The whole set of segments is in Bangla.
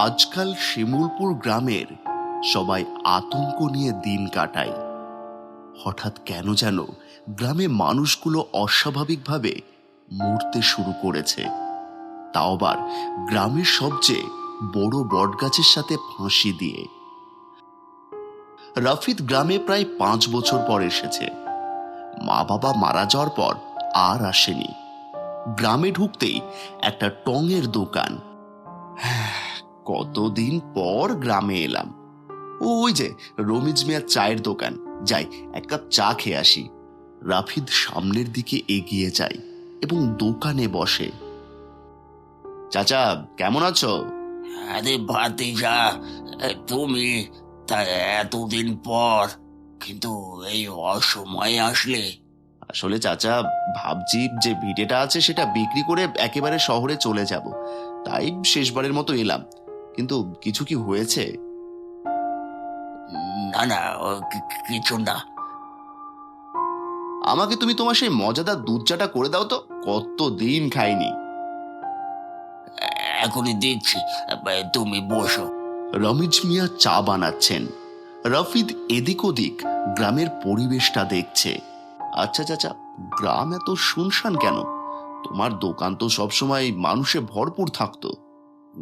আজকাল শিমুলপুর গ্রামের সবাই আতঙ্ক নিয়ে দিন কাটায়। হঠাৎ কেন যেন গ্রামে মানুষগুলো অস্বাভাবিকভাবে মরতে শুরু করেছে, তাও আবার গ্রামের সবচেয়ে বড় বটগাছের সাথে ফাঁসি দিয়ে। রাফিদ গ্রামে প্রায় 5 বছর পর এসেছে। মা বাবা মারা যাওয়ার পর আর আসেনি। গ্রামে ঢুকতেই একটা টঙের দোকান। কতদিন পর গ্রামে এলাম। ওই যে রমিজ মিয়ার চায়ের দোকান, যাই এক কাপ চা খেয়ে আসি। রাফিদ সামনের দিকে এগিয়ে যায় এবং দোকানে বসে। চাচা, কেমন আছো? আরে ভাতিজা, তুমি তা এতদিন পর, কিন্তু এই অসময়ে আসলে? আসলে চাচা, ভাবছি যে ভিটেটা আছে সেটা বিক্রি করে একেবারে শহরে চলে যাব, তাই শেষবারের মতো এলাম। কিন্তু কিছু কি হয়েছে? না না, কিছু না। আমাকে তুমি তোমার সেই মজাদার দুধ চাটা করে দাও তো, কতদিন খাইনি। এখনই দিচ্ছি, তুমি বসো। রমিজ মিয়া চা বানাচ্ছেন। রাফিদ এদিক ওদিক গ্রামের পরিবেশটা দেখছে। আচ্ছা চাচা, গ্রাম এত শুনশান কেন? তোমার দোকান তো সবসময় মানুষে ভরপুর থাকতো।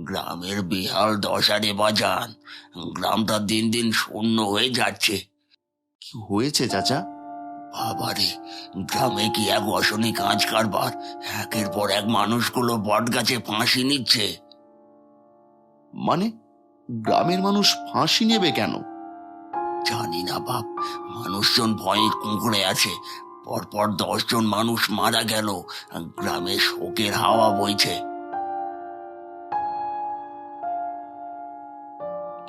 গ্রামের বিহাল দশা রে বাজান, গ্রামটা দিন দিন শূন্য হয়ে যাচ্ছে। কি হয়েছে চাচা? বাবারে, গ্রামে কি এক অশনি কাজ কারবার! একের পর এক মানুষগুলো বট গাছে ফাঁসি নিচ্ছে। মানে গ্রামের মানুষ ফাঁসি নেবে কেন? জানি না বাপ, মানুষজন ভয়ে কুঁকড়ে আছে। পরপর 10 জন মানুষ মারা গেল। গ্রামে শোকের হাওয়া বইছে।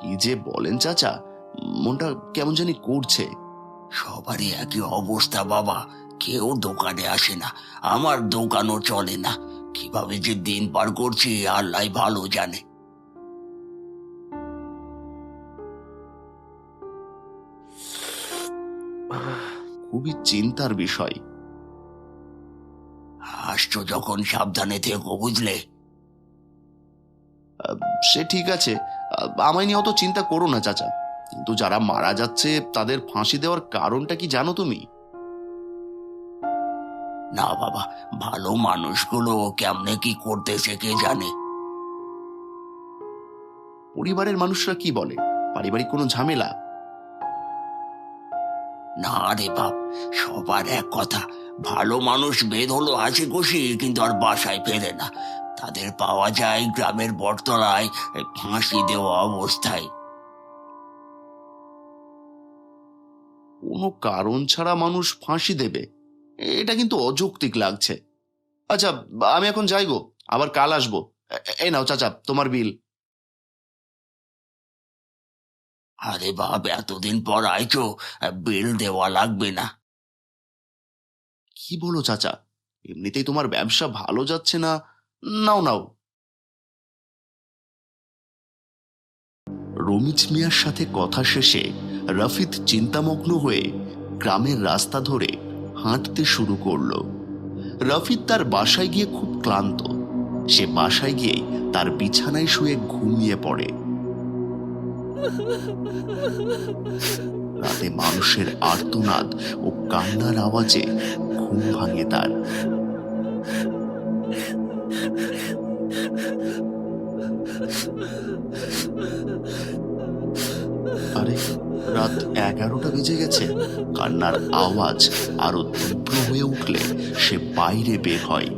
কি যে বলেন চাচা, মনটা কেমন জানি করছে। সবারই একই অবস্থা বাবা, কেউ দোকানে আসে না, আমার দোকানও চলে না। কিভাবে যে দিন পার করছি আল্লাহ ভালো জানে। খুবই চিন্তার বিষয়। আসছো যখন সাবধানে থেকো, বুঝলে? সে ঠিক আছে, আমায় নিয়ে অত চিন্তা করো না চাচা। কিন্তু যারা মারা যাচ্ছে তাদের ফাঁসি দেওয়ার কারণটা কি জানো তুমি? না বাবা, ভালো মানুষগুলো কেমনে কি করতেছে কে জানে। পরিবারের মানুষরা কি বলে? পারিবারিক কোনো ঝামেলা? না রে বাপ, সবার এক কথা, ভালো মানুষ বেদ হলো হাসি খুশি, কিন্তু আর বাসায় ফেরে না। তাদের পাওয়া যায় গ্রামের বটতলায় ফাঁসি দেওয়া অবস্থায়। কোনো কারণ ছাড়া মানুষ ফাঁসি দেবে? এটা কিন্তু অযৌক্তিক লাগছে। আচ্ছা, আমি এখন যাই গো, আবার কাল আসবো। এই নাও চাচা তোমার বিল। আরে বাপ, এতদিন পর আইছো, বিল দেওয়া লাগবে না। কি বলো চাচা? এমনিতেই তোমার ব্যবসা ভালো যাচ্ছে না। নাও নাও। রমিজ মিয়ার সাথে কথা শেষে রাফিদ চিন্তামগ্ন হয়ে গ্রামের রাস্তা ধরে হাঁটতে শুরু করলো। রাফিদ তার বাসায় গিয়ে খুব ক্লান্ত। সে বাসায় গিয়েই তার বিছানায় শুয়ে ঘুমিয়ে পড়ে। রাতে মানুষের আর্তনাদ ও কান্নার আওয়াজে ঘুম ভাঙে তার। আরে, রাত 11টা বেজে গেছে। কান্নার আওয়াজ আরো তীব্র হয়ে উঠলে সে বাইরে বের হয়।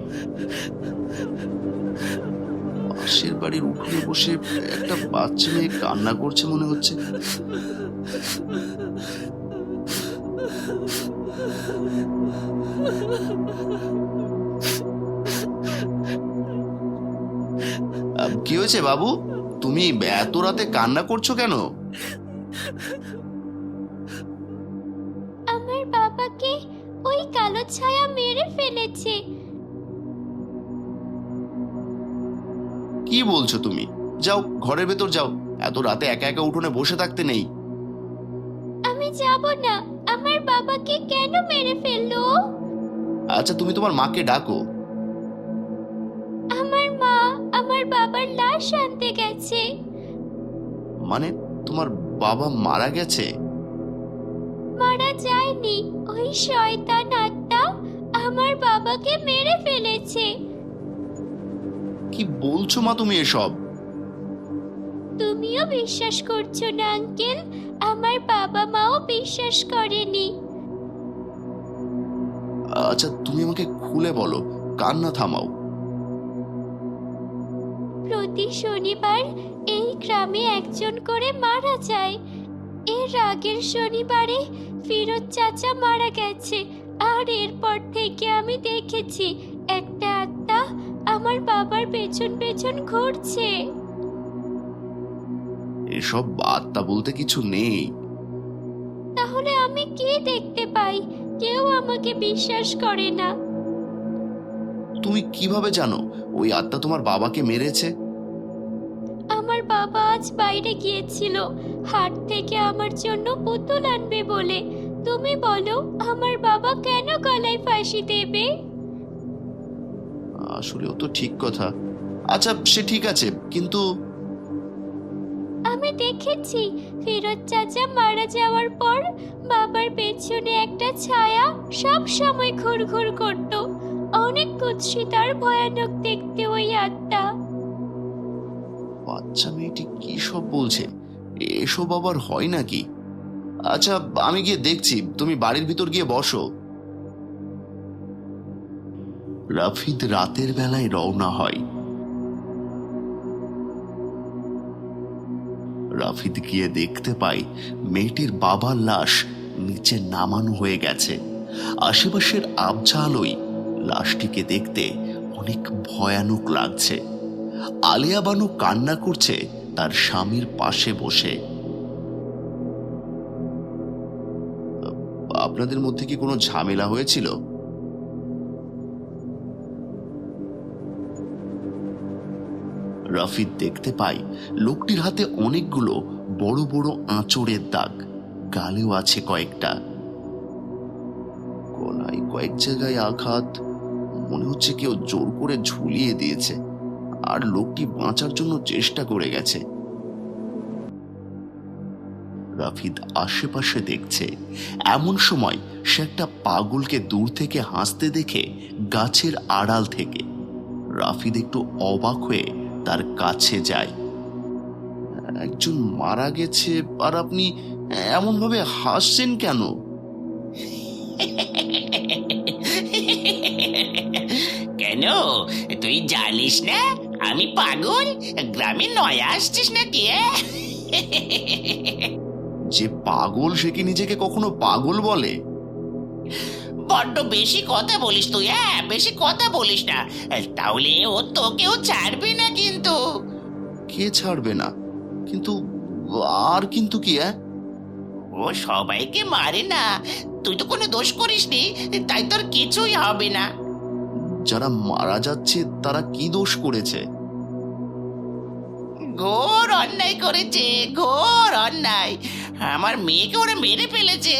পাশের বাড়ির উঠোনে বসে একটা বাচ্চা মেয়ে কান্না করছে মনে হচ্ছে। কি হয়েছে বাবু? তুমি এত রাতে কান্না করছো কেন? আমার বাবাকে ওই কালো ছায়া মেরে ফেলেছে। কি বলছো তুমি? যাও ঘরের ভেতর যাও, এত রাতে একা একা উঠোনে বসে থাকতে নেই। আমি যাব না। আমার বাবাকে কেন মেরে ফেললো? আচ্ছা, তুমি তোমার মাকে ডাকো। আমার মা আমার বাবার লাশ আনতে গেছে। মানে তোমার বাবা মারা গেছে? মারা যায়নি, ওই শয়তান আত্মা আমার বাবাকে মেরে ফেলেছে। কি বলছো মা তুমি এসব? তুমিও বিশ্বাস করছো না আঙ্কেল? আমার বাবা মাও বিশ্বাস করেনি। আচ্ছা তুমি আমাকে খুলে বলো, কান্না থামাও। প্রতি শনিবার এই গ্রামে একজন করে মারা যায়। এর আগের শনিবারে ফিরোজ চাচা মারা গেছে। আর এরপর থেকে আমি দেখেছি একটা আত্মা আমার বাবার পেছন পেছন ঘুরছে। এসব আত্মা বলতে কিছু নেই। তাহলে আমি কি দেখতে পাই? কেউ আমাকে বিশ্বাস করে না। তুমি কিভাবে জানো ওই আত্মা তোমার বাবাকে মেরেছে? আমার বাবা আজ বাইরে গিয়েছিল হাট থেকে আমার জন্য পুতুল আনবে বলে। তুমি বলো আমার বাবা কেন গলায় ফাঁসি দেবে? আসলেও তো ঠিক কথা। আচ্ছা সে ঠিক আছে, কিন্তু আমি দেখেছি ফিরোজ চাচা মারা যাওয়ার পর বাবার পেছনে একটা ছায়া সব সময় ঘুরঘুর করত। অনেক কুৎসিত আর ভয়ানক দেখতে ওই আত্মা। বাচ্চা মেয়েটি কি সব বলছে? এসব আবার হয় নাকি? আচ্ছা আমি গিয়ে দেখছি, তুমি বাড়ির ভিতর গিয়ে বসো। রাফিদ রাতের বেলায় রওনা হয়। রাফিদ গিয়ে দেখতে পায় মেয়েটির বাবার লাশ নিচে নামানো হয়ে গেছে। আশেপাশের আবছা আলোয় লাশটিকে দেখতে অনেক ভয়ানক লাগছে। আলিয়া বানু কান্না করছে তার স্বামীর পাশে বসে। আপনাদের মধ্যে কি কোনো ঝামেলা হয়েছিল? রাফিদ দেখতে পায় লোকটির হাতে অনেকগুলো বড় বড় আঁচড়ের দাগ, গালেও আছে কয়েকটা। গলায় কয়েক জায়গায় আঘাত, মনে হচ্ছে কেউ জোর করে ঝুলিয়ে দিয়েছে, আর লোকটি বাঁচার জন্য চেষ্টা করে গেছে। রাফিদ আশেপাশে দেখছে। এমন সময় সে একটা পাগলকে দূর থেকে হাসতে দেখে গাছের আড়াল থেকে। রাফিদ একটু অবাক হয়ে তার কাছে যায়। একজন মারা গেছে আর আপনি এমন ভাবে হাসছেন কেন? কেন, তুই জানিস না আমি পাগল? গ্রামে নয়া আসছিস নাকি? যে পাগল সে কি নিজেকে কখনো পাগল বলে? বড্ড বেশি কথা বলিস তুই। বেশি কথা বলিস না, তাহলে ও তোকেও ছাড়বে না কিন্তু। কে ছাড়বে না? কিন্তু আর কিন্তু কি? ও সবাইকে মারে না, তুই তো কোনো দোষ করিসনি, তাই তোর কিছুই হবে না। যারা মারা যাচ্ছে তারা কি দোষ করেছে? ঘোর অন্যায় করেছে, ঘোর অন্যায়। আমার মেয়েকে ওরা মেরে ফেলেছে।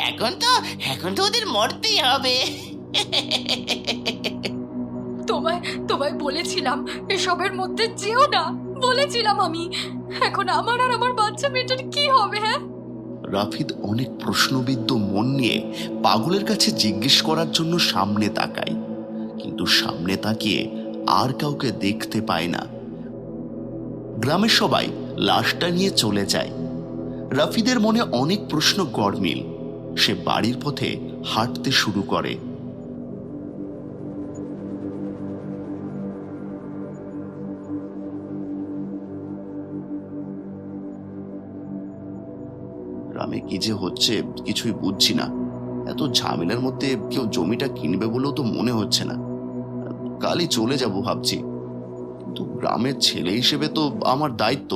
এখন তো ওদের মরতেই হবে। তোমায় তোমায় বলেছিলাম এসবের মধ্যে যেও না, বলেছিলাম আমি। এখন আমার আর আমার বাচ্চা মেয়েটার কি হবে? হ্যাঁ, রাফিদ অনেক প্রশ্নবিদ্ধ মন নিয়ে পাগলের কাছে জিজ্ঞেস করার জন্য সামনে তাকায়, কিন্তু সামনে তাকিয়ে আর কাউকে দেখতে পায় না। গ্রামের সবাই লাশটা নিয়ে চলে যায়। রাফিদের মনে অনেক প্রশ্ন গড়মিল। সে বাড়ির পথে হাঁটতে শুরু করে। গ্রামে কি যে হচ্ছে কিছুই বুঝছি না। এত ঝামেলার মধ্যে কেউ জমিটা কিনবে বলেও তো মনে হচ্ছে না। কালই চলে যাব ভাবছি, কিন্তু গ্রামের ছেলে হিসেবে তো আমার দায়িত্ব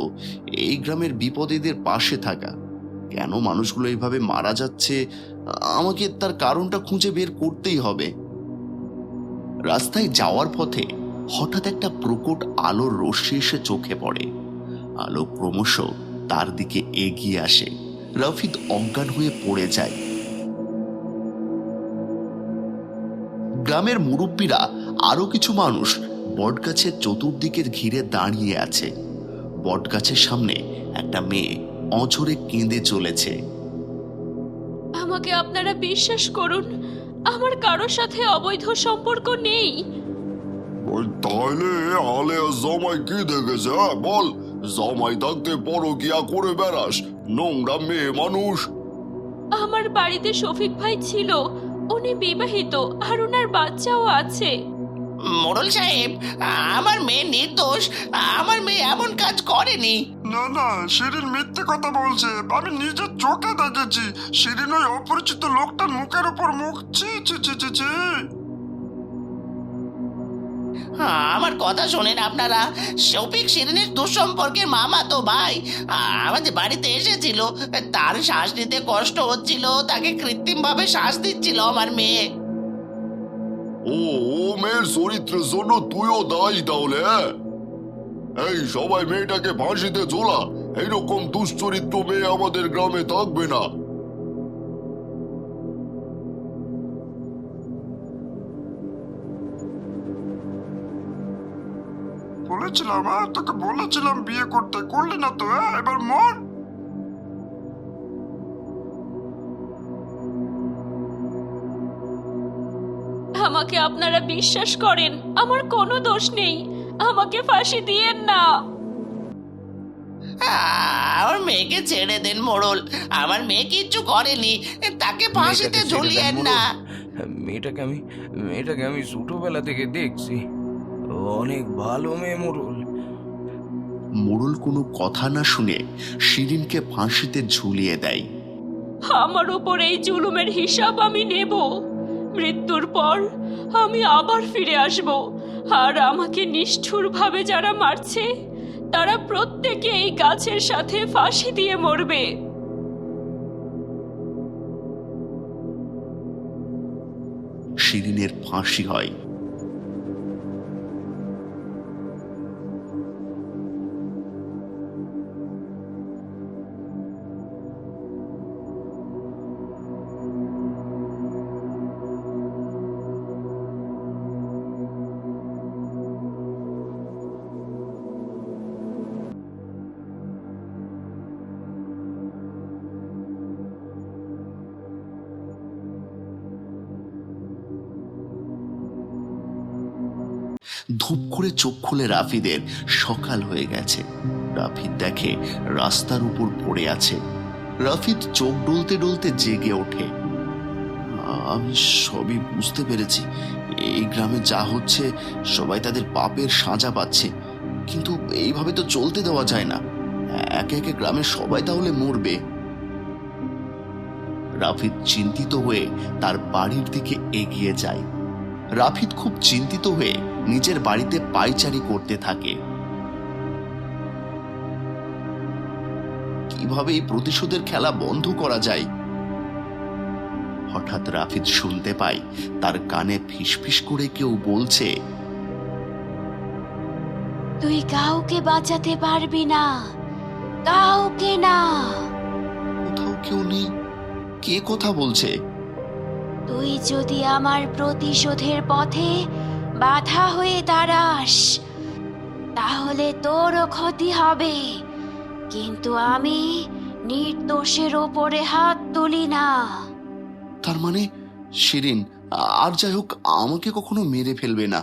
এই গ্রামের বিপদীদের পাশে থাকা। কেন মানুষগুলো এইভাবে মারা যাচ্ছে, আমাকে তার কারণটা খুঁজে বের করতেই হবে। রাস্তায় যাওয়ার পথে হঠাৎ একটা প্রকট আলোর রশ্মি এসে চোখে পড়ে। আলো ক্রমশ তার দিকে এগিয়ে আসে। রাফিদ অজ্ঞান হয়ে পড়ে যায়। গ্রামের মুরব্বীরা আরো কিছু মানুষ বটগাছের চতুর্দিকের ঘিরে দাঁড়িয়ে আছে। বটগাছের সামনে একটা মেয়ে অঝরে কেঁদে চলেছে। আমাকে আপনারা বিশ্বাস করুন, আমার কারোর সাথে অবৈধ সম্পর্ক নেই। ওই তাহলে আলেয়া জামাই কি দেখেছে? বল, জামাই থাকতে পরকিয়া করে বেড়াস, নোংরা মেয়ে মানুষ। আমার বাড়িতে শফিক ভাই ছিল, উনি বিবাহিত আর ওনার বাচ্চাও আছে। মোড়ল সাহেব, আমার মেয়ে নির্দোষ, আমার মেয়ে এমন কাজ করেনি। না না, শিরিন মিথ্যে কথা বলছে। আমি নিজের চোখে দেখেছি। শিরিন ওই অপরিচিত লোকটার মুখের উপর মুখ। ছি ছি ছি ছি ছি। আমার কথা শোনেন আপনারা, শফিক শিরিনের দুঃসম্পর্কের মামাতো ভাই আমাদের বাড়িতে এসেছিল। তার শ্বাস নিতে কষ্ট হচ্ছিল, তাকে কৃত্রিম ভাবে শ্বাস দিচ্ছিল আমার মেয়ে। ও মেয়ের চরিত্রের জন্য তুইও দায়ী তাহলে? এই সবাই মেয়েটাকে ফাঁসিতে ঝোলা। এইরকম দুশ্চরিত্র মেয়ে আমাদের গ্রামে থাকবে না। বলেছিলাম, তোকে বলেছিলাম বিয়ে করতে, করলি না তো। এবার মর। আমাকে আপনারা বিশ্বাস করেন, আমার কোনো দোষ নেই, আমাকে ফাঁসি দিয়েন না। আমার মেয়েকে ছেড়ে দেন মোড়ল, আমার মেয়ে কিচ্ছু করেনি, তাকে ফাঁসিতে ঝুলিয়েন না। মেয়েটাকে আমি ছোটবেলা থেকে দেখছি, অনেক ভালো মেয়ে মোড়ল। মোড়ল কোনো কথা না শুনে শিরিনকে ফাঁসিতে ঝুলিয়ে দেয়। আমার উপর এই জুলুমের হিসাব আমি নেব। মৃত্যুর পর আমি আবার ফিরে আসব, আর আমাকে নিষ্ঠুরভাবে যারা মারছে তারা প্রত্যেকে এই গাছের সাথে ফাঁসি দিয়ে মরবে। শিরিনের ফাঁসি হয়। ধূপ করে চোখ খুলে রাফিদের সকাল হয়ে গেছে। রাফিদ দেখে রাস্তার উপর পড়ে আছে। রাফিদ চোখ ডলতে ডলতে জেগে ওঠে। আমি সবই বুঝতে পেরেছি। এই গ্রামে যা হচ্ছে, সবাই তাদের পাপের সাজা পাচ্ছে, কিন্তু এইভাবে তো চলতে দেওয়া যায় না। একে একে গ্রামের সবাই তাহলে মরবে। রাফিদ চিন্তিত হয়ে তার বাড়ির দিকে এগিয়ে যায়। রাফিদ খুব চিন্তিত হয়ে নিজের বাড়িতে পায়চারি করতে থাকে। কিভাবে এই প্রতিশোধের খেলা বন্ধ করা যায়? হঠাৎ রাফিদ শুনতে পায় তার কানে ফিসফিস করে কেউ বলছে, তুই কাউকে বাঁচাতে পারবি না, কাউকে না। কোথাও কেউ নেই। কে কথা বলছে? তুই যদি আমার প্রতিশোধের পথে বাধা হয়ে দাঁড়াস তাহলে তোরও ক্ষতি হবে, কিন্তু আমি নির্দোষের ওপরে হাত তুলি না। তার মানে শিরিন, আর যাই হোক, আমাকে কখনো মেরে ফেলবে না।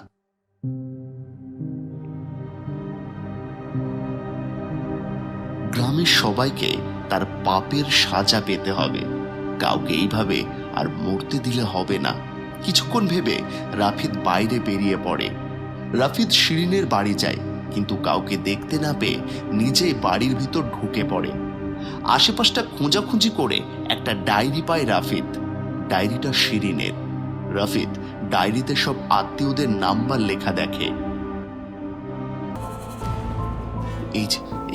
গ্রামের সবাইকে তার পাপের সাজা পেতে হবে। কাউকে এইভাবে আর মরতে দিলে হবে না। কিছুক্ষণ ভেবে রাফিদ বাইরে বেরিয়ে পড়ে। রাফিদ শিরিনের বাড়ি যায়, কিন্তু কাউকে দেখতে না পেয়ে নিজেই বাড়ির ভিতর ঢুকে পড়ে। আশেপাশটা খোঁজাখুঁজি করে একটা ডায়েরি পায় রাফিদ। ডায়েরিটা শিরিনের। রাফিদ ডায়েরিতে সব আত্মীয়দের নাম্বার লেখা দেখে।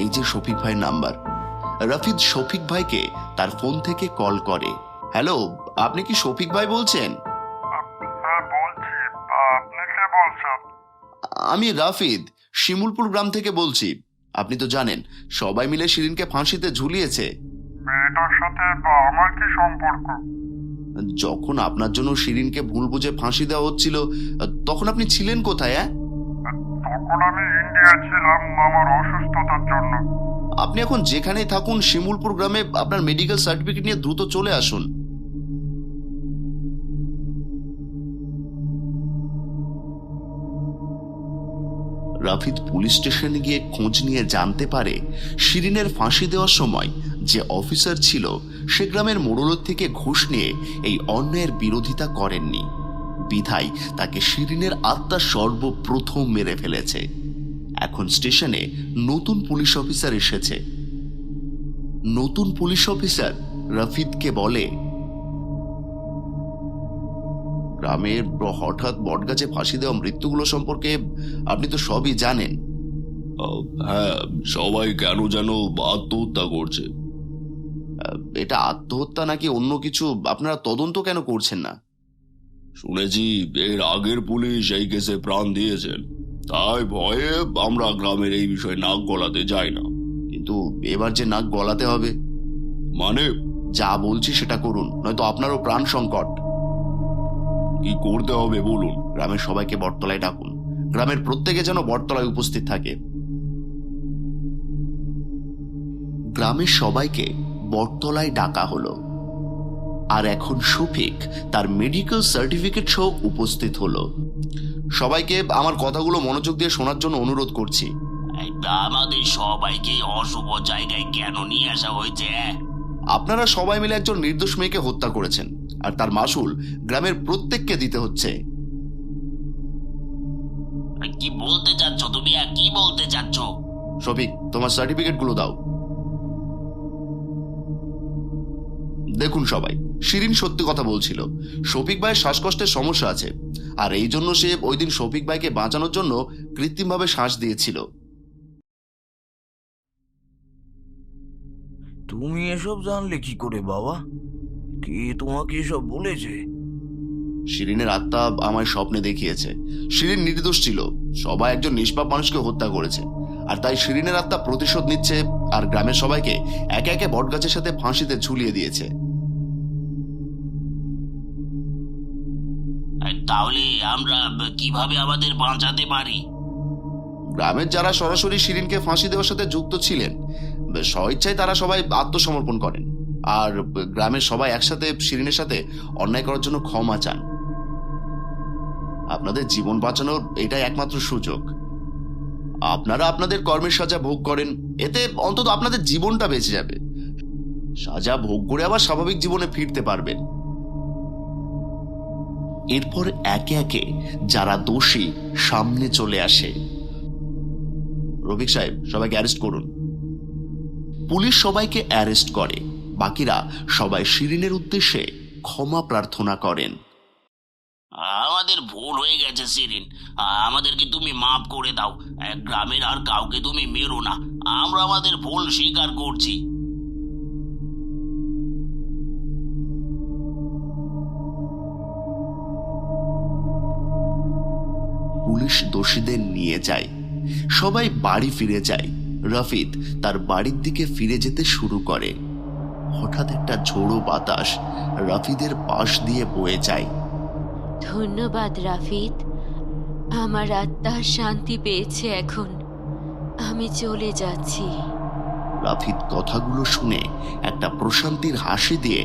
এই যে শফিক ভাইয়ের নাম্বার। রাফিদ শফিক ভাইকে তার ফোন থেকে কল করে। হ্যালো, আপনি কি শফিক ভাই বলছেন? হ্যাঁ বলছি। আপনি কে বলছেন? আমি রাফিদ, শিমুলপুর গ্রাম থেকে বলছি। আপনি তো জানেন সবাই মিলে শিরিনকে ফাঁসিতে ঝুলিয়েছে। মেয়েটার সাথে আমার কি সম্পর্ক? যখন আপনার জন্য শিরিনকে ভুল বুঝে ফাঁসি দেওয়া হচ্ছিল, তখন আপনি ছিলেন কোথায়? তখন আমি ইন্ডিয়া ছিলাম আমার অসুস্থতার জন্য। আপনি এখন যেখানেই থাকুন শিমুলপুর গ্রামে আপনার মেডিকেল সার্টিফিকেট নিয়ে দ্রুত চলে আসুন। রাফিদ পুলিশ স্টেশনে গিয়ে খোঁজ নিয়ে জানতে পারে শিরিনের ফাঁসি দেওয়ার সময় যে অফিসার ছিল সে গ্রামের মোড়লের থেকে ঘুষ নিয়ে এই অন্যায়ের বিরোধিতা করেননি, বিধায় তাকে শিরিনের আত্মা সর্বপ্রথম মেরে ফেলেছে। এখন স্টেশনে নতুন পুলিশ অফিসার এসেছে। নতুন পুলিশ অফিসার রাফিদকে বলে, গ্রামের হঠাৎ বটগাছে ফাঁসি দেওয়া মৃত্যুগুলো সম্পর্কে আপনি তো সবই জানেন। হ্যাঁ, সবাই কেন যেন আত্মহত্যা করছে। এটা আত্মহত্যা নাকি অন্য কিছু আপনারা তদন্ত কেন করছেন না? শুনেছি এর আগের পুলিশ এই কেসে প্রাণ দিয়েছেন, তাই ভয়ে আমরা গ্রামের এই বিষয়ে নাক গলাতে যাই না। কিন্তু এবার যে নাক গলাতে হবে। মানে? যা বলছি সেটা করুন, নয়তো আপনারও প্রাণ সংকট। কি করতে হবে বলুন? গ্রামের সবাইকে বটতলায় ডাকুন, গ্রামের প্রত্যেকে যেন বটতলায় উপস্থিত থাকে। গ্রামের সবাইকে বটতলায় ডাকা হলো। আর এখন শফিক তার মেডিকেল সার্টিফিকেট সহ উপস্থিত হলো। সবাইকে আমার কথাগুলো মনোযোগ দিয়ে শোনার জন্য অনুরোধ করছি। আমাদের সবাইকে অশুভ জায়গায় কেন নিয়ে আসা হয়েছে? আপনারা সবাই মিলে একজন নির্দোষ মেয়েকে হত্যা করেছেন, আর তার মাসুল গ্রামের প্রত্যেককে দিতে হচ্ছে। কি বলতে চাচ্ছ তুমি? কি বলতে চাচ্ছ? শফিক, তোমার সার্টিফিকেট গুলো দাও। দেখুন সবাই, শিরিন সত্যি কথা বলছিল। শফিক ভাইয়ের শ্বাসকষ্টের সমস্যা আছে, আর এই জন্য সে ওই দিন শফিক ভাইকে বাঁচানোর জন্য কৃত্রিমভাবে শ্বাস দিয়েছিল। তুমি এসব জানলে কি করে বাবা? কে তোমাকে এসব বলেছে? শিরিনের আত্মা আমায় স্বপ্নে দেখিয়েছে। শিরিন নির্দোষ ছিল, সবাই একজন নিষ্পাপ মানুষকে হত্যা করেছে, আর তাই শিরিনের আত্মা প্রতিশোধ নিচ্ছে, আর গ্রামের সবাইকে একে একে বটগাছের সাথে ফাঁসিতে ঝুলিয়ে দিয়েছে। তাহলে আমরা কিভাবে আমাদের বাঁচাতে পারি? গ্রামের যারা সরাসরি শিরিনকে ফাঁসি দেওয়ার সাথে যুক্ত ছিলেন, স্বইচ্ছায় তারা সবাই আত্মসমর্পণ করেন, আর গ্রামের সবাই একসাথে শিরিনের সাথে অন্যায় করার জন্য ক্ষমা চান। আপনাদের জীবন বাঁচানোর এটাই একমাত্র সুযোগ। আপনারা আপনাদের কর্মের সাজা ভোগ করেন, এতে অন্তত আপনাদের জীবনটা বেঁচে যাবে। সাজা ভোগ করে আবার স্বাভাবিক জীবনে ফিরতে পারবেন। এরপর একে একে যারা দোষী সামনে চলে আসে। রফিক সাহেব, সবাইকে অ্যারেস্ট করুন। পুলিশ সবাইকে অ্যারেস্ট করে, বাকিরা সবাই শিরিনের উদ্দেশ্যে ক্ষমা প্রার্থনা করেন। আমাদের ভুল হয়ে গেছে শিরিন, আমাদেরকে তুমি মাফ করে দাও। গ্রামের আর কাউকে তুমি মেরো না, আমরা আমাদের ভুল স্বীকার করছি। পুলিশ দোষীদের নিয়ে যায়, সবাই বাড়ি ফিরে যায়। রাফিদ তার বাড়ির দিকে ফিরে যেতে শুরু করে। হঠাৎ একটা ঝোড়ো বাতাস রাফিদের পাশ দিয়ে বয়ে যায়। ধন্যবাদ রাফিদ, আমার আত্মা শান্তি পেয়েছে। এখন আমি চলে যাচ্ছি। রাফিদ কথাগুলো শুনে একটা প্রশান্তির হাসি দিয়ে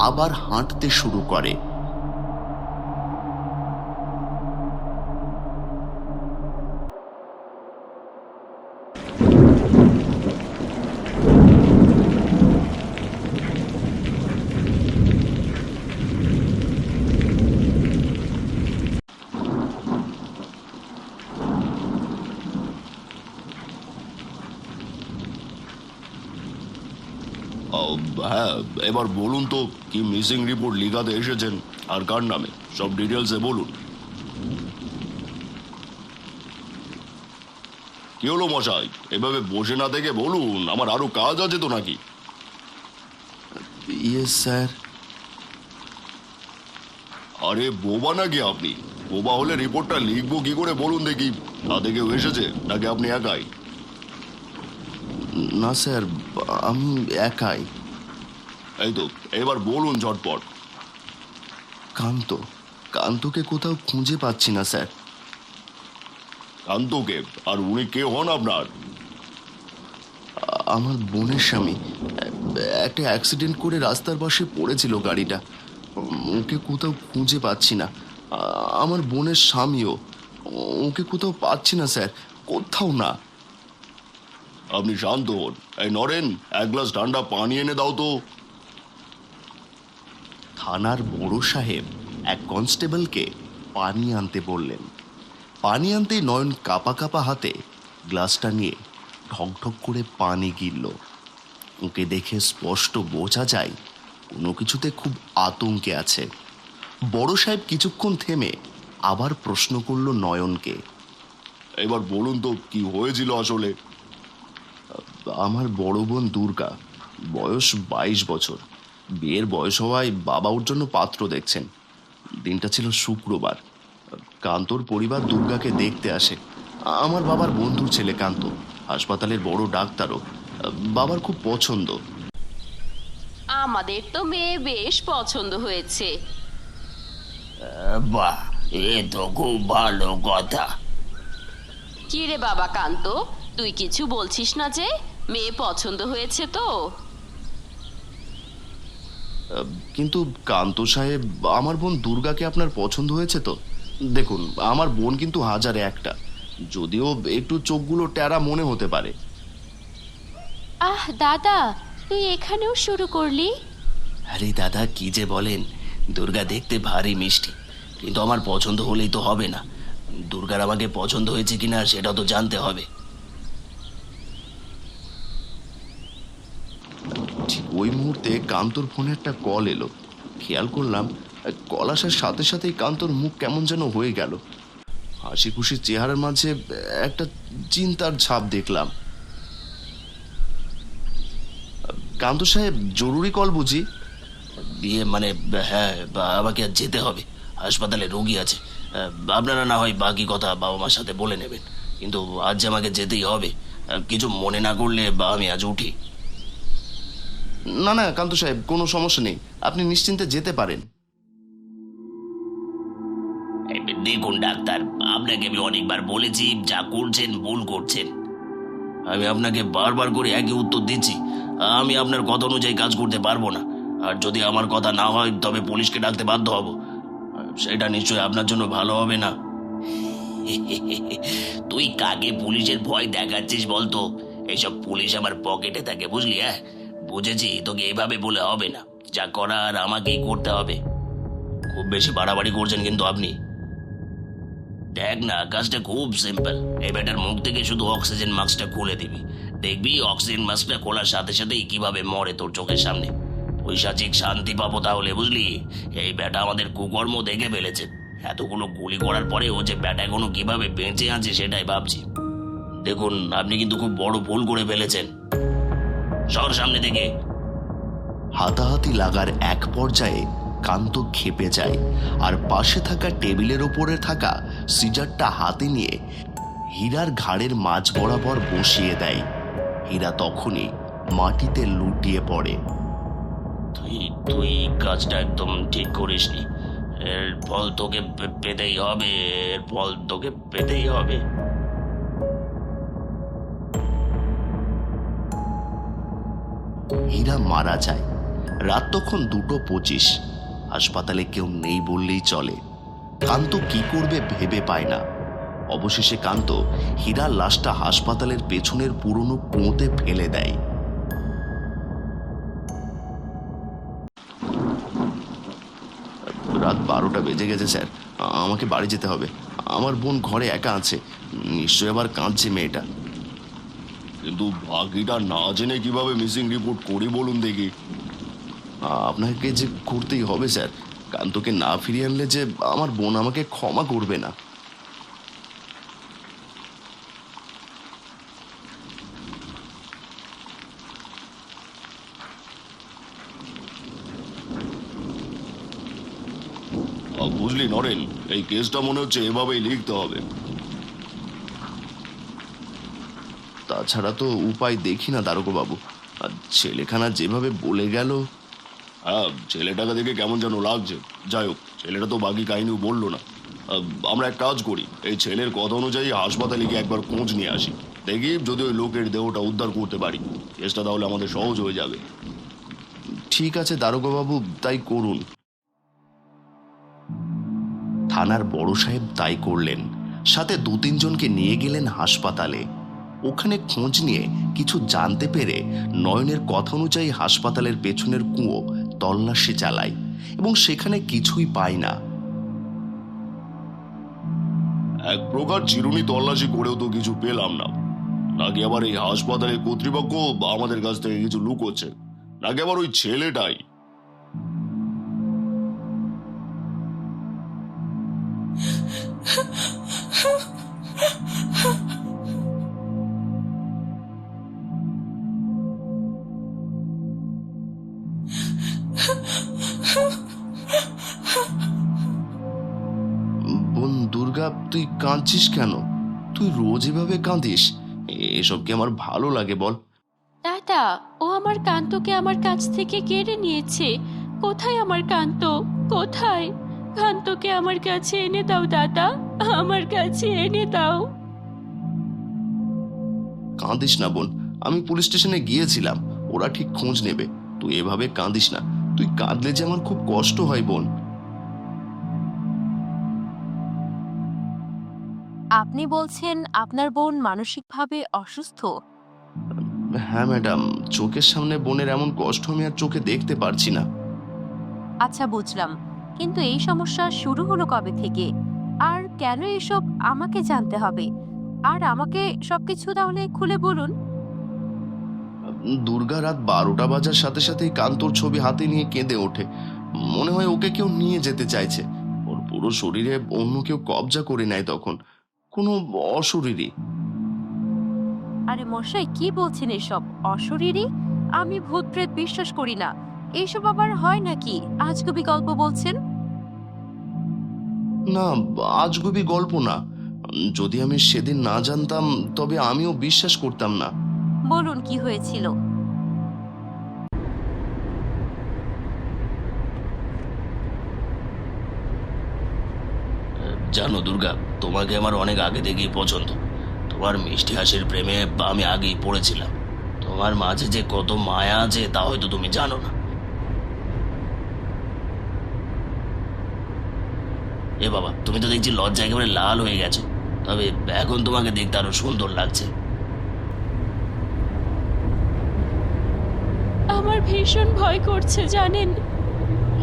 আবার হাঁটতে শুরু করে। হ্যাঁ, এবার বলুন তো কি মিসিং রিপোর্ট লিখাতে এসেছেন আর কার নামে, সব ডিটেলসে বলুন। কি হলো মশাই, এভাবে বসে না থেকে বলুন, আমার আরো কাজ আছে তো নাকি? Yes sir. আরে বোবা নাকি আপনি? বোবা হলে রিপোর্টটা লিখবো কি করে বলুন দেখি? তাতে কেউ এসেছে নাকি আপনি একাই? না স্যার, আমি একাই। এই তো, এবার বলুন ঝটপট। কান্তকে কোথাও খুঁজে পাচ্ছি না স্যার। কান্তকে। আর উনি কে হন আপনার? আমার বোনের স্বামী। একটা অ্যাক্সিডেন্ট করে রাস্তার পাশে পড়েছিল গাড়িটা। ওকে কোথাও খুঁজে পাচ্ছি না। আমার বোনের স্বামীও। ওকে কোথাও পাচ্ছি না স্যার, কোথাও না। আপনি শান্ত হন। এই নরেন, এক গ্লাস ঠান্ডা পানি এনে দাও তো। থানার বড় সাহেব এক কনস্টেবলকে পানি আনতে বললেন। পানি আনতেই নয়ন কাপা কাপা হাতে গ্লাসটা নিয়ে ঢকঢক করে পানি গিলল। ওকে দেখে স্পষ্ট বোঝা যায় কোনো কিছুতে খুব আতঙ্কে আছে। বড় সাহেব কিছুক্ষণ থেমে আবার প্রশ্ন করল নয়নকে। এবার বলুন তো কি হয়েছিল আসলে? আমার বড় বোন দুর্গা, বয়স 22 বছর। বিয়ের বয়স হওয়ায় বাবা ওর জন্য পাত্র দেখছেন। দিনটা ছিল শুক্রবার। কান্তর পরিবার দুর্গাকে দেখতে আসে। আমার বাবার বন্ধুর ছেলে কান্ত, হাসপাতালের বড় ডাক্তারও। বাবার খুব পছন্দ। আমাদের তো মেয়ে বেশ পছন্দ হয়েছে। বাহ, এ তো খুব ভালো কথা। কি রে বাবা কান্ত, তুই কিছু বলছিস না যে? মেয়ে পছন্দ হয়েছে তো? কিন্তু কান্ত সাহেব, আমার বোন দুর্গাকে আপনার পছন্দ হয়েছে তো? দেখুন, আমার বোন কিন্তু হাজারে একটা, যদিও একটু চোখগুলো ট্যারা মনে হতে পারে। আহ দাদা, তুই এখানেও শুরু করলি? আরে দাদা, কি যে বলেন! দুর্গা দেখতে ভারী মিষ্টি, কিন্তু আমার পছন্দ হলেই তো হবে না। দুর্গার আমাকে পছন্দ হয়েছে কিনা সেটা তো জানতে হবে। ঠিক ওই মুহূর্তে কান্তর ফোনে একটা কল এলো। খেয়াল করলাম কল আসার সাথে সাথেই কান্তর মুখ কেমন যেন হয়ে গেল। হাসি খুশি চেহারার মাঝে একটা চিন্তার ছাপ দেখলাম। কান্ত সাহেব, জরুরি কল বুঝি? বিয়ে মানে হ্যাঁ, আমাকে আর যেতে হবে, হাসপাতালে রোগী আছে। আপনারা না হয় বাকি কথা বাবা মার সাথে বলে নেবেন, কিন্তু আজ যে আমাকে যেতেই হবে। কিছু মনে না করলে আমি আজ উঠি। না না কান্ত সাহেব, কোনো সমস্যা নেই, আপনি নিশ্চিন্তে যেতে পারেন। দেখুন ডাক্তার, আপনাকে আমি অনেকবার বলেছি যা করছেন ভুল করছেন। আমি আপনাকে বারবার করে একই উত্তর দিচ্ছি, আমি আপনার কথা অনুযায়ী কাজ করতে পারবো না। আর যদি আমার কথা না হয় তবে পুলিশকে ডাকতে বাধ্য হব। সেটা নিশ্চয়ই আপনার জন্য ভালো হবে না। তুই কাকে পুলিশের ভয় দেখাচ্ছিস বলতো? এইসব পুলিশ আমার পকেটে থাকে, বুঝলি? হ্যাঁ, বুঝেছি, তোকে এভাবে বলে হবে না, যা করার আমাকেই করতে হবে। খুব বেশি বাড়াবাড়ি করছেন কিন্তু আপনি। দেখ না, কাজটা খুব সিম্পল। এই ব্যাটার মুখ থেকে শুধু অক্সিজেন মাস্কটা খুলে দিবি, দেখবি অক্সিজেন মাস্কটা খোলার সাথে সাথেই কিভাবে মরে তোর চোখের সামনে। পৈশাচিক শান্তি পাবো তাহলে, বুঝলি? এই ব্যাটা আমাদের কুকর্ম দেখে ফেলেছে। এতগুলো গুলি করার পরে ও যে ব্যাটা এখনো কিভাবে বেঁচে আছে সেটাই ভাবছি। দেখুন, আপনি কিন্তু খুব বড় ভুল করে ফেলেছেন। সর সামনে থেকে। হাতাহাতি লাগার এক পর্যায়ে কান্ত ক্ষেপে যায় আর পাশে থাকা টেবিলের ওপরে থাকা সিজারটা হাতে নিয়ে হীরার ঘাড়ের মাঝ বরাবর বসিয়ে দেয়। হীরা তখনই মাটিতে লুটিয়ে পড়ে। তুই কাজটা একদম ঠিক করিসনি। এর ফল তোকে পেতেই হবে, এর ফল তোকে পেতেই হবে। হীরা মারা যায়। রাত তখন 2:25। হাসপাতালে কেউ নেই বললেই চলে। কান্ত কি করবে ভেবে পায় না। অবশেষে কান্ত হীরার লাশটা হাসপাতালের পেছনের পুরনো কুঁয়োতে ফেলে দেয়। রাত 12টা বেজে গেছে স্যার, আমাকে বাড়ি যেতে হবে। আমার বোন ঘরে একা আছে, নিশ্চয়ই আবার কাঁদছে মেয়েটা। কিন্তু বাকিটা না জেনে কিভাবে মিসিং রিপোর্ট করি বলুন দেখি? আপনাকে যে করতেই হবে স্যার, কান্তকে না ফিরিয়ে আনলে যে আমার বোন আমাকে ক্ষমা করবে না। বুঝলি নরেন, এই কেসটা মনে হচ্ছে এভাবেই লিখতে হবে। তাছাড়া তো উপায় দেখি না দারোগা বাবু। আর ছেলেখানা যেভাবে বলে গেল। হ্যাঁ, ছেলেটাকে দেখে কেমন যেন লাগছে। যাই হোক, ছেলেটা তো বাকি কাহিনীও বললো না। আমরা এক কাজ করি, এই ছেলের কথা অনুযায়ী হাসপাতালে গিয়ে একবার খোঁজ নিয়ে আসি, দেখি যদি ওই লোকের দেহটা উদ্ধার করতে পারি। কেসটা তাহলে আমাদের সহজ হয়ে যাবে। ঠিক আছে দারোগাবাবু, তাই করুন। থানার বড় সাহেব তাই করলেন, সাথে 2-3 জনকে নিয়ে গেলেন হাসপাতালে। ওখানে খোঁজ নিয়ে কিছু জানতে পেরে নয়নের কথা অনুযায়ী হাসপাতালের পেছনের কুয়ো তল্লাশি চালায় এবং সেখানে কিছুই পায় না। এক প্রকার চিরুনি তল্লাশি করেও তো কিছু পেলাম না। নাকি আবার এই হাসপাতালের কর্তৃপক্ষ আমাদের কাছ থেকে কিছু লুকোচ্ছে, নাকি আবার ওই ছেলেটাই? বোন দুর্গা, তুই কাঁদছিস কেন? তুই রোজ এভাবে কাঁদিস? এসব কি আমার ভালো লাগে বল? দাদা, ও আমার কান্তকে আমার কাছ থেকে কেড়ে নিয়েছে। কোথায় আমার কান্ত? কোথায়? কান্তকে আমার কাছে এনে দাও দাদা, আমার কাছে এনে দাও। কাঁদিস না বোন, আমি পুলিশ স্টেশনে গিয়েছিলাম, ওরা ঠিক খোঁজ নেবে। তুই এভাবে কাঁদিস না, তুই কাঁদলে যে আমার খুব কষ্ট হয় বোন। আপনি বলছেন আপনার বোন মানসিকভাবে অসুস্থ? হ্যাঁ ম্যাডাম, চোখের সামনে বোনের এমন কষ্ট আমি আর চোখে দেখতে পারছি না। আচ্ছা, বুঝলাম, কিন্তু এই সমস্যা শুরু হলো কবে থেকে, আর কেন এসব আমাকে জানতে হবে? আর আমাকে সবকিছু তাহলে খুলে বলুন। দুর্গা রাত 12টা বাজার সাথে সাথেই কান্তর ছবি হাতে নিয়ে কেঁদে ওঠে। মনে হয় ওকে কেউ নিয়ে যেতে চাইছে। ওর পুরো শরীরে অন্য কেউ কবজা করে নেয় তখন, কোনো অশরীরী। আরে মশাই, কি বলছেন এসব? অশরীরী? আমি ভূত প্রেত বিশ্বাস করি না। এইসব আবার হয় নাকি? আজগুবি গল্প বলছেন। না, আজগুবি গল্প না। যদি আমি সেদিন না জানতাম তবে আমিও বিশ্বাস করতাম না। বলুন, কি হয়েছিল? জানো দুর্গা, তোমাকে আমার অনেক আগে থেকেই পছন্দ। তোমার মিষ্টি হাসির প্রেমে আমি আগেই পড়েছিলাম। তোমার মাঝে যে কত মায়া আছে তা হয়তো তুমি জানো না। এ বাবা, তুমি তো দেখছি লজ্জা একেবারে লাল হয়ে গেছো। তবে এখন তোমাকে দেখতে আরো সুন্দর লাগছে। আমার ভীষণ ভয় করছে জানেন।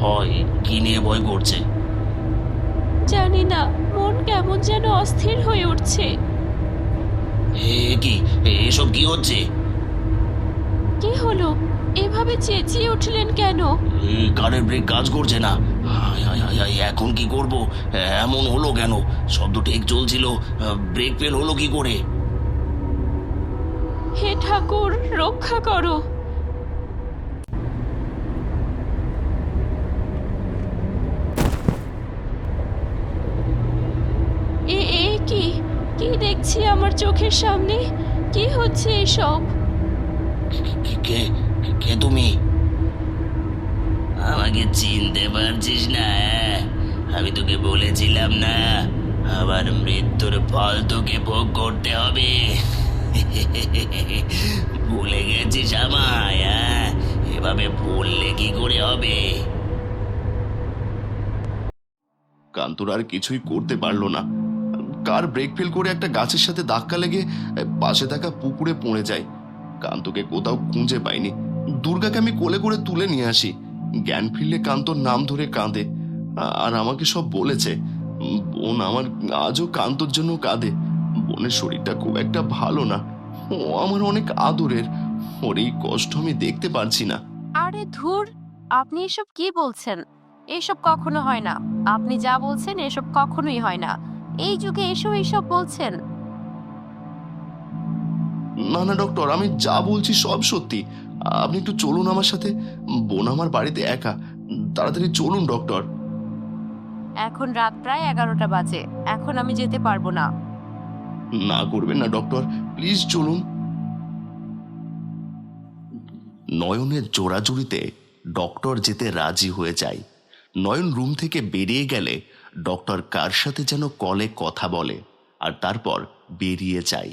হয়, কি নিয়ে ভয় করছে? জানি না, মন কেমন যেন অস্থির হয়ে উঠছে। কি এসব কি হচ্ছে? কি হলো? এভাবে চেঁচিয়ে উঠলেন কেন? কারের ব্রেক কাজ করছে না। হায় হায় হায় হায়, এখন কি করব? এমন হলো কেন? শব্দ ঠিক চলছিল, ব্রেক ফেল হলো কি করে? হে ঠাকুর, রক্ষা করো। কি কি দেখছি আমার চোখের সামনে? কি হচ্ছে এসব? কে কে তুমি? আমাকে চিনতে পারছিস না? আমি তোকে বলেছিলাম না, আমার মৃত্যুর ফল তোকে ভোগ করতে হবে। ভুলে গেছিস আমায়? এভাবে ভুললে কি করে হবে? কান্তর আর কিছুই করতে পারলো না। কার ব্রেক ফেল করে একটা গাছের সাথে ধাক্কা লেগে পাশে থাকা পুকুরে পড়ে যায়। কান্তকে কোথাও খুঁজে পাইনি। দুর্গাকে আমি কোলে করে তুলে নিয়ে আসি। জ্ঞান ফিরলে কান্তর নাম ধরে কাঁদে আর আমাকে সব বলেছে। বোন আমার আজও কান্তর জন্য কাঁদে। বোনের শরীরটা খুব একটা ভালো না, ও আমার অনেক আদরের। ওর এই কষ্ট আমি দেখতে পারছি না। আরে ধুর, আপনি এসব কি বলছেন? এসব কখনো হয় না। আপনি যা বলছেন এসব কখনোই হয় না। এই যুগে এসব এইসব বলছেন? না না ডক্টর, আমি যা বলছি সব সত্যি। আপনি একটু চলুন আমার সাথে। বোন আমার বাড়িতে একা, তাড়াতাড়ি চলুন ডক্টর। এখন রাত প্রায় 11টা বাজে, এখন আমি যেতে পারবো না। না করবেন না ডক্টর, প্লিজ চলুন। নয়নের জোড়াজুড়িতে ডক্টর যেতে রাজি হয়ে যায়। নয়ন রুম থেকে বেরিয়ে গেলে ডক্টর কার সাথে যেন কলে কথা বলে আর তারপর বেরিয়ে যায়।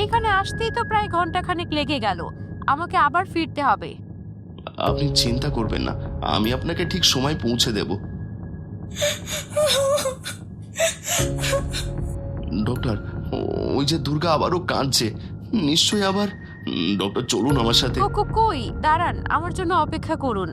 এখানে আসতেই তো প্রায় ঘন্টাখানেক লেগে গেল, আমাকে আবার ফিরতে হবে। আপনি চিন্তা করবেন না, আমি আপনাকে ঠিক সময় পৌঁছে দেব। ডক্টর, ওই যে দুর্গা আবারও কাঁদছে, নিশ্চয়ই আবার। ডক্টর চলুন আমার সাথে। কই দাঁড়ান, আমার জন্য অপেক্ষা করুন।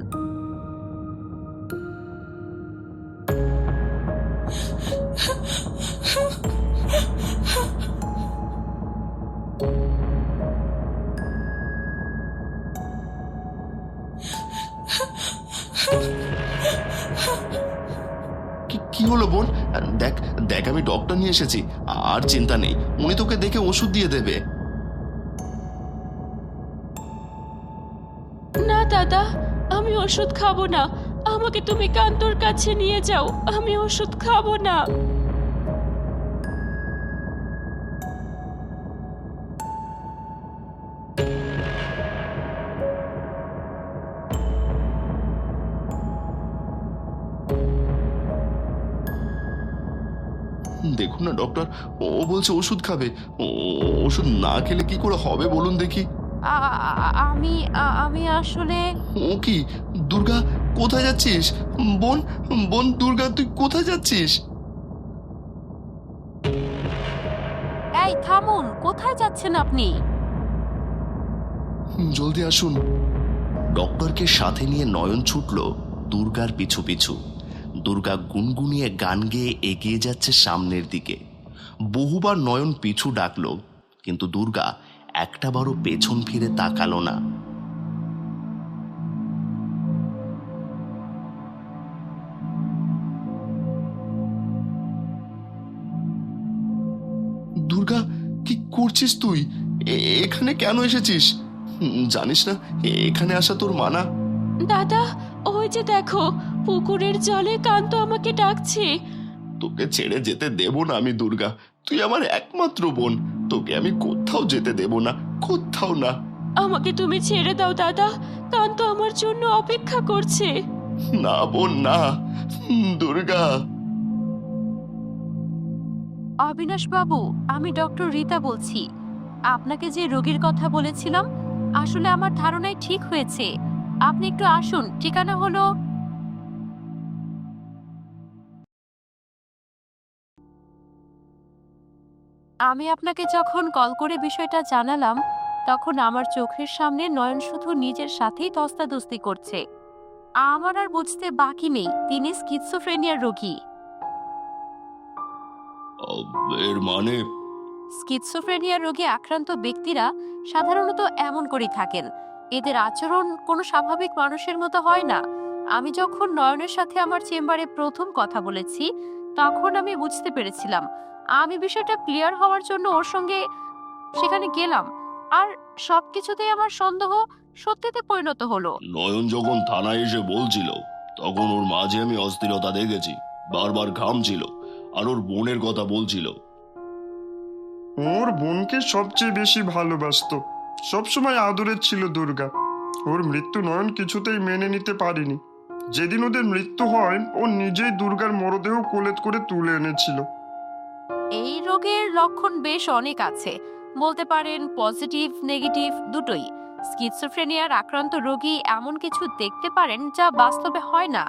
কি হলো বোন? দেখ দেখ, আমি ডক্টর নিয়ে এসেছি, আর চিন্তা নেই, উনি তোকে দেখে ওষুধ দিয়ে দেবে। না দাদা, আমি ওষুধ খাবো না। আমাকে তুমি কান্তর কাছে নিয়ে যাও, আমি ওষুধ খাবো না। দেখুন না ডক্টর, ও বলছে ওষুধ খাবে। ওষুধ না খেলে কি করে হবে বলুন দেখি? আমি আসলে ও কি দুর্গা, কোথায় যাচ্ছিস? বোন বোন দুর্গা, তুই কোথায় যাচ্ছিস? এই থামুন, কোথায় যাচ্ছেন আপনি? জলদি আসুন। ডক্টরকে সাথে নিয়ে নয়ন ছুটল দুর্গার পিছু পিছু। দুর্গা গুনগুনিয়ে গান গেয়ে এগিয়ে যাচ্ছে সামনের দিকে। বহুবার নয়ন পিছু ডাকল, কিন্তু দুর্গা একটাবারও পেছন ফিরে তাকালো না। দুর্গা, কি করছিস তুই? এখানে কেন এসেছিস? জানিস না এখানে আসা তোর মানা? দাদা, ওই যে দেখো, পুকুরের জলে কান্ত আমাকে ডাকছে। তোকে ছেড়ে যেতে দেব না আমি দুর্গা, তুই আমার একমাত্র বোন, তোকে আমি কোথাও যেতে দেব না, কোথাও না। আমাকে তুমি ছেড়ে দাও দাদা, কান্ত আমার জন্য অপেক্ষা করছে। না বোন না, দুর্গা। অবিনাশ বাবু, আমি ডক্টর রীতা বলছি। আপনাকে যে রোগীর কথা বলেছিলাম, আসলে আমার ধারণাই ঠিক হয়েছে। আপনি একটু আসুন, ঠিকানা হলো। আমি আপনাকে যখন কল করে বিষয়টা জানালাম, তখন আমার চোখের সামনে নয়ন শুধু নিজের সাথেই ধস্তাধস্তি করছে। আমার আর বুঝতে বাকি নেই তিনি স্কিজোফ্রেনিয়ার রোগী। এর মানে? স্কিজোফ্রেনিয়া রোগে আক্রান্ত ব্যক্তিরা সাধারণত এমন করেই থাকেন। এদের আচরণ কোনো স্বাভাবিক মানুষের মতো হয় না। আমি যখন নয়নের সাথে আমার চেম্বারে প্রথম কথা বলেছি, তখন আমি বুঝতে পেরেছিলাম। আমি বিষয়টা ক্লিয়ার হওয়ার জন্য ওর সঙ্গে সেখানে গেলাম, আর সবকিছুতেই আমার সন্দেহ সত্যিতে পরিণত হলো। নয়ন যখন থানায় এসে বলছিল, তখন ওর মাঝে আমি অস্থিরতা দেখেছি, বারবার ঘামছিল, আর ওর বোনের কথা বলছিল। ওর বোনকে সবচেয়ে বেশি ভালোবাসতো, সবসময় আদরের ছিল দুর্গা। ওর মৃত্যু নয়ন কিছুতেই মেনে নিতে পারেনি। যেদিন ওদের মৃত্যু হয়, ও নিজেই দুর্গার মরদেহ কোলে করে তুলে এনেছিল। এই রোগের লক্ষণ বেশ অনেক আছে, বলতে পারেন পজিটিভ নেগেটিভ দুটোই। স্কিজোফ্রেনিয়ার আক্রান্ত রোগী এমন কিছু দেখতে পারেন যা বাস্তবে হয় না।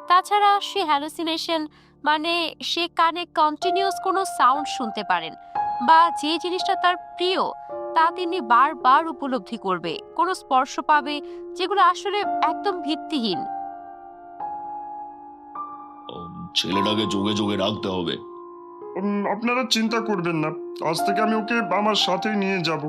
তাছাড়া সে হ্যালুসিনেশন, মানে সে কানে কন্টিনিউয়াস কোনো সাউন্ড শুনতে পারেন, বা যে জিনিসটা তার প্রিয় তা তিনি বারবার উপলব্ধি করবে, কোনো স্পর্শ পাবে, যেগুলো আসলে একদম ভিত্তিহীন। ছেলেটাকে যোগে যোগে রাখতে হবে। আপনারা চিন্তা করবেন না, আজ থেকে আমি ওকে আমার সাথে নিয়ে যাব।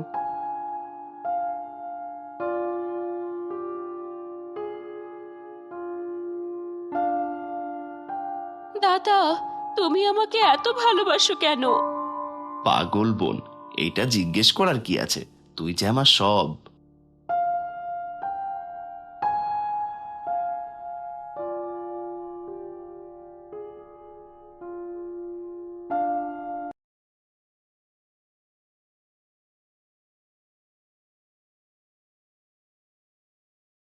দাদা, তুমি আমাকে এত ভালোবাসো কেন? পাগল বোন, এটা জিজ্ঞেস করার কি আছে? তুই যে আমার সব।